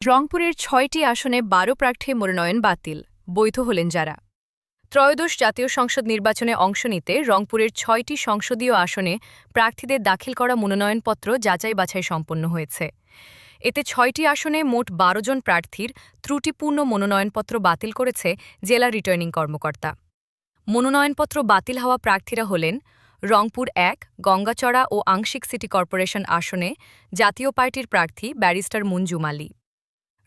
রংপুরের ৬টি আসনে ১২ প্রার্থী মনোনয়ন বাতিল, বৈধ হলেন যারা। ত্রয়োদশ জাতীয় সংসদ নির্বাচনে অংশ নিতে রংপুরের ৬টি সংসদীয় আসনে প্রার্থীদের দাখিল করা মনোনয়নপত্র যাচাই বাছাই সম্পন্ন হয়েছে। এতে ৬টি আসনে মোট ১২ জন প্রার্থীর ত্রুটিপূর্ণ মনোনয়নপত্র বাতিল করেছে জেলা রিটার্নিং কর্মকর্তা। মনোনয়নপত্র বাতিল হওয়া প্রার্থীরা হলেন রংপুর ১ গঙ্গাচড়া ও আংশিক সিটি কর্পোরেশন আসনে জাতীয় পার্টির প্রার্থী ব্যারিস্টার মঞ্জুম আলী,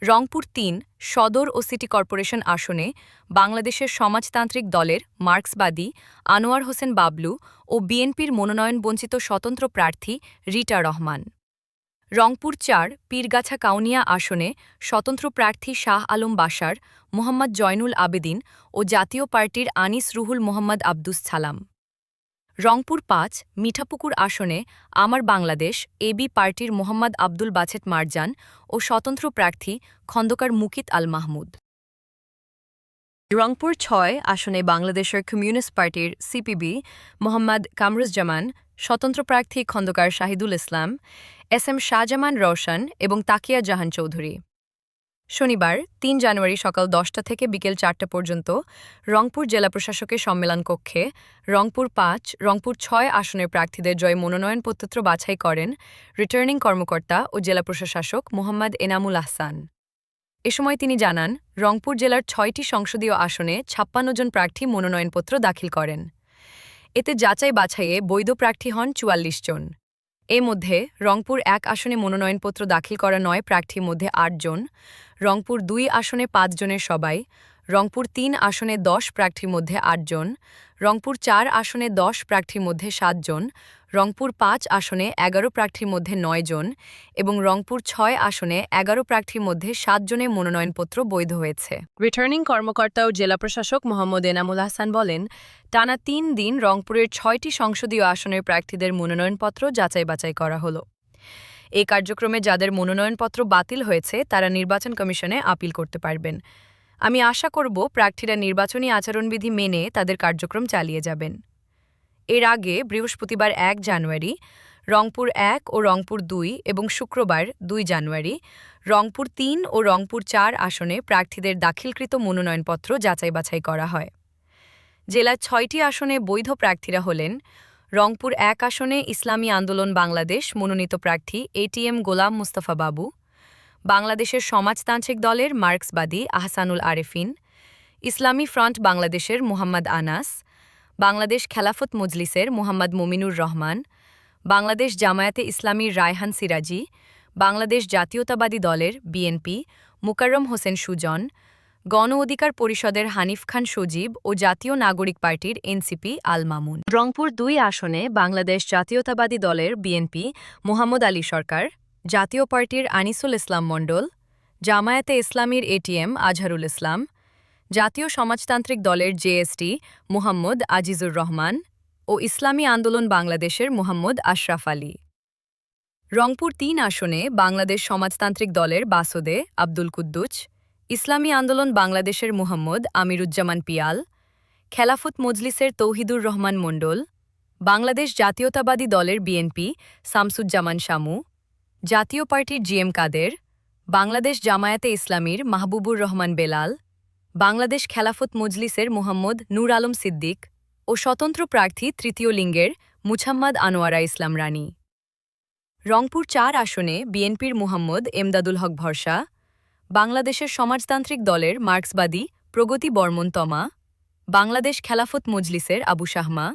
রংপুর ৩ সদর ও সিটি কর্পোরেশন আসনে বাংলাদেশের সমাজতান্ত্রিক দলের মার্ক্সবাদী আনোয়ার হোসেন বাবলু ও বিএনপির মনোনয়নবঞ্চিত স্বতন্ত্র প্রার্থী রিটা রহমান, রংপুর ৪ পীরগাছা কাউনিয়া আসনে স্বতন্ত্র প্রার্থী শাহ আলম বাশার, মোহাম্মদ জয়নুল আবেদিন ও জাতীয় পার্টির আনিস রুহুল মোহাম্মদ আব্দুস ছালাম, রংপুর ৫ মিঠাপুকুর আসনে আমার বাংলাদেশ এবি পার্টির মোহাম্মদ আব্দুল বাছেত মারজান ও স্বতন্ত্র প্রার্থী খন্দকার মুকিত আল মাহমুদ, রংপুর ৬ আসনে বাংলাদেশের কমিউনিস্ট পার্টির সিপিবি মোহাম্মদ কামরুজ্জামান, স্বতন্ত্র প্রার্থী খন্দকার শাহিদুল ইসলাম, এসএম শাহজামান রওশন এবং তাকিয়া জাহান চৌধুরী। শনিবার ৩ জানুয়ারি সকাল ১০টা থেকে বিকেল ৪টা পর্যন্ত রংপুর জেলা প্রশাসকের সম্মেলন কক্ষে রংপুর ৫, রংপুর ৬ আসনের প্রার্থীদের জয় মনোনয়নপত্র বাছাই করেন রিটার্নিং কর্মকর্তা ও জেলা প্রশাসক মোহাম্মদ এনামুল আহসান। এ সময় তিনি জানান, রংপুর জেলার ৬টি সংসদীয় আসনে ৫৬ জন প্রার্থী মনোনয়নপত্র দাখিল করেন। এতে যাচাই বাছাইয়ে বৈধ প্রার্থী হন ৪৪ জন। এ মধ্যে রংপুর ১ আসনে মনোনয়নপত্র দাখিল করা ৯ প্রার্থীর মধ্যে ৮ জন, রংপুর ২ আসনে ৫ জনের সবাই, রংপুর ৩ আসনে ১০ প্রার্থীর মধ্যে ৮ জন, রংপুর ৪ আসনে ১০ প্রার্থীর মধ্যে ৭ জন, রংপুর ৫ আসনে ১১ প্রার্থীর মধ্যে ৯ জন এবং রংপুর ৬ আসনে ১১ প্রার্থীর মধ্যে ৭ জনের মনোনয়নপত্র বৈধ হয়েছে। রিটার্নিং কর্মকর্তা ও জেলা প্রশাসক মোহাম্মদ এনামুল আহসান বলেন, টানা ৩ দিন রংপুরের ৬টি সংসদীয় আসনের প্রার্থীদের মনোনয়নপত্র যাচাই বাছাই করা হলো। এই কার্যক্রমে যাদের মনোনয়নপত্র বাতিল হয়েছে তারা নির্বাচন কমিশনে আপিল করতে পারবেন। আমি আশা করব প্রার্থীরা নির্বাচনী আচরণবিধি মেনে তাদের কার্যক্রম চালিয়ে যাবেন। এর আগে বৃহস্পতিবার ১ জানুয়ারি রংপুর ১ ও রংপুর ২ এবং শুক্রবার ২ জানুয়ারি রংপুর ৩ ও রংপুর ৪ আসনে প্রার্থীদের দাখিলকৃত মনোনয়নপত্র যাচাই বাছাই করা হয়। জেলার ৬টি আসনে বৈধ প্রার্থীরা হলেন রংপুর ১ আসনে ইসলামী আন্দোলন বাংলাদেশ মনোনীত প্রার্থী এটিএম গোলাম মুস্তাফা বাবু, বাংলাদেশের সমাজতান্ত্রিক দলের মার্ক্সবাদী আহসানুল আরেফিন, ইসলামী ফ্রন্ট বাংলাদেশের মোহাম্মদ আনাস, বাংলাদেশ খেলাফত মজলিসের মোহাম্মদ মমিনুর রহমান, বাংলাদেশ জামায়াতে ইসলামীর রায়হান সিরাজি, বাংলাদেশ জাতীয়তাবাদী দলের বিএনপি মোকাররম হোসেন সুজন, গণ অধিকার পরিষদের হানিফ খান সজীব ও জাতীয় নাগরিক পার্টির এনসিপি আল মামুন। রংপুর ২ আসনে বাংলাদেশ জাতীয়তাবাদী দলের বিএনপি মোহাম্মদ আলী সরকার, জাতীয় পার্টির আনিসুল ইসলাম মণ্ডল, জামায়াতে ইসলামীর এটিএম আজহারুল ইসলাম, জাতীয় সমাজতান্ত্রিক দলের জেএসটি মোহাম্মদ আজিজুর রহমান ও ইসলামী আন্দোলন বাংলাদেশের মোহাম্মদ আশরাফ আলী। রংপুর ৩ আসনে বাংলাদেশ সমাজতান্ত্রিক দলের বাসদে আব্দুল কুদ্দুছ, ইসলামী আন্দোলন বাংলাদেশের মোহাম্মদ আমিরুজ্জামান পিয়াল, খেলাফত মজলিসের তৌহিদুর রহমান মণ্ডল, বাংলাদেশ জাতীয়তাবাদী দলের বিএনপি শামসুজ্জামান শামু, জাতীয় পার্টির জিএম কাদের, বাংলাদেশ জামায়াতে ইসলামীর মাহবুবুর রহমান বেলাল, বাংলাদেশ খেলাফত মজলিসের মোহাম্মদ নূর আলম সিদ্দিক ও স্বতন্ত্র প্রার্থী তৃতীয় লিঙ্গের মুছাম্মদ আনোয়ারা ইসলাম রানী। রংপুর ৪ আসনে বিএনপির মোহাম্মদ এমদাদুল হক ভরসা, বাংলাদেশের সমাজতান্ত্রিক দলের মার্ক্সবাদী প্রগতি বর্মন তমা, বাংলাদেশ খেলাফত মজলিসের আবু শাহমা,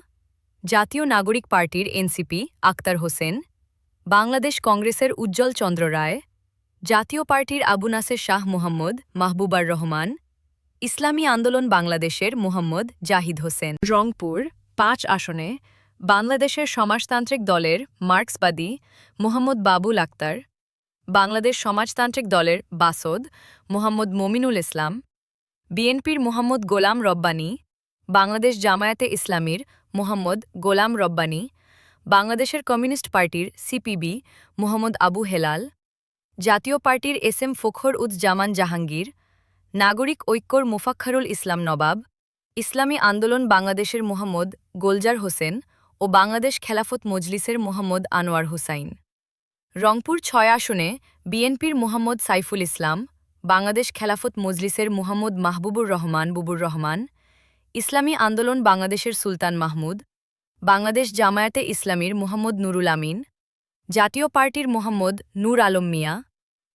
জাতীয় নাগরিক পার্টির এনসিপি আক্তার হোসেন, বাংলাদেশ কংগ্রেসের উজ্জ্বল চন্দ্র রায়, জাতীয় পার্টির আবু নাসের শাহ মোহাম্মদ মাহবুবার রহমান, ইসলামী আন্দোলন বাংলাদেশের মোহাম্মদ জাহিদ হোসেন। রংপুর ৫ আসনে বাংলাদেশের সমাজতান্ত্রিক দলের মার্ক্সবাদী মোহাম্মদ বাবুল আক্তার, বাংলাদেশ সমাজতান্ত্রিক দলের বাসদ মোহাম্মদ মমিনুল ইসলাম, বিএনপির মোহাম্মদ গোলাম রব্বানী, বাংলাদেশ জামায়াতে ইসলামীর মোহাম্মদ গোলাম রব্বানী, বাংলাদেশের কমিউনিস্ট পার্টির সিপিবি মোহাম্মদ আবু হেলাল, জাতীয় পার্টির এসএম ফখর উজ জামান জাহাঙ্গীর, নাগরিক ঐক্যর মোফাক্খারুল ইসলাম নবাব, ইসলামী আন্দোলন বাংলাদেশের মোহাম্মদ গোলজার হোসেন ও বাংলাদেশ খেলাফত মজলিসের মোহাম্মদ আনোয়ার হুসাইন। রংপুর ৬ আসনে বিএনপির মোহাম্মদ সাইফুল ইসলাম, বাংলাদেশ খেলাফত মজলিসের মুহাম্মদ মাহবুবুর রহমান বুবুর রহমান, ইসলামী আন্দোলন বাংলাদেশের সুলতান মাহমুদ, বাংলাদেশ জামায়াতে ইসলামীর মুহাম্মদ নুরুল আমিন, জাতীয় পার্টির মুহাম্মদ নূর আলম মিয়া,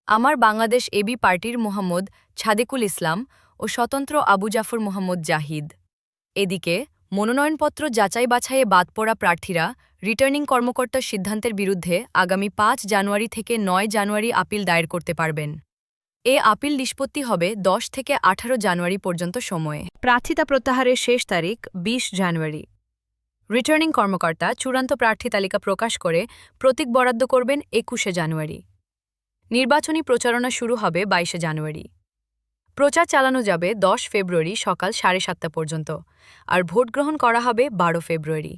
আমার বাংলাদেশ এবি পার্টির মুহাম্মদ ছাদেকুল ইসলাম ও স্বতন্ত্র আবু জাফর মোহাম্মদ জাহিদ। এদিকে মনোনয়নপত্র যাচাই বাছাইয়ে বাদ পড়া প্রার্থীরা রিটার্নিং কর্মকর্তার সিদ্ধান্তের বিরুদ্ধে আগামী ৫ জানুয়ারি থেকে ৯ জানুয়ারি আপিল দায়ের করতে পারবেন। এ আপিল নিষ্পত্তি হবে ১০ থেকে ১৮ জানুয়ারি পর্যন্ত সময়ে। প্রার্থিতা প্রত্যাহারের শেষ তারিখ ২০ জানুয়ারি। রিটার্নিং কর্মকর্তা চূড়ান্ত প্রার্থী তালিকা প্রকাশ করে প্রতীক বরাদ্দ করবেন ২১শে জানুয়ারি। নির্বাচনী প্রচারণা শুরু হবে ২২শে জানুয়ারি। প্রচার চালানো যাবে ১০ ফেব্রুয়ারি সকাল ৭:৩০ পর্যন্ত, আর ভোট গ্রহণ করা হবে ১২ ফেব্রুয়ারি।